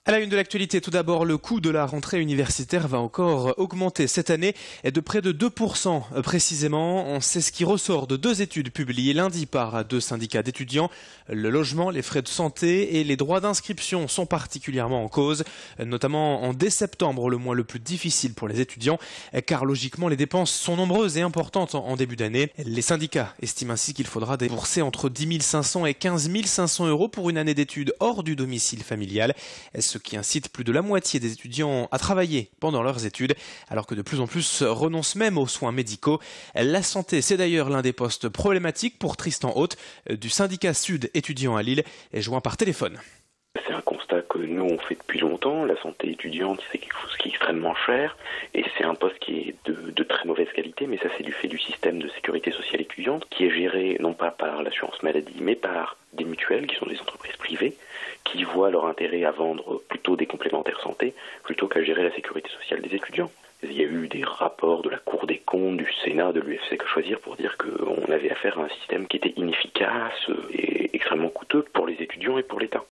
À la une de l'actualité, tout d'abord, le coût de la rentrée universitaire va encore augmenter cette année de près de 2% précisément. C'est ce qui ressort de deux études publiées lundi par deux syndicats d'étudiants. Le logement, les frais de santé et les droits d'inscription sont particulièrement en cause, notamment en dès septembre, le mois le plus difficile pour les étudiants, car logiquement les dépenses sont nombreuses et importantes en début d'année. Les syndicats estiment ainsi qu'il faudra débourser entre 10 500 et 15 500 euros pour une année d'études hors du domicile familial, ce qui incite plus de la moitié des étudiants à travailler pendant leurs études, alors que de plus en plus renoncent même aux soins médicaux. La santé, c'est d'ailleurs l'un des postes problématiques pour Tristan Haute, du syndicat Sud étudiant à Lille, est joint par téléphone. C'est un constat que nous on fait depuis longtemps. La santé étudiante, c'est quelque chose qui est extrêmement cher et c'est un poste qui est de très mauvaise qualité, mais ça c'est du fait du système de sécurité sociale étudiante qui est géré non pas par l'assurance maladie mais par des mutuelles qui sont des entreprises privées qui voient leur intérêt à vendre plutôt des complémentaires santé plutôt qu'à gérer la sécurité sociale des étudiants. Il y a eu des rapports de la Cour des comptes, du Sénat, de l'UFC Que Choisir pour dire qu'on avait affaire à un système qui était inefficace et extrêmement coûteux pour les étudiants et pour l'État.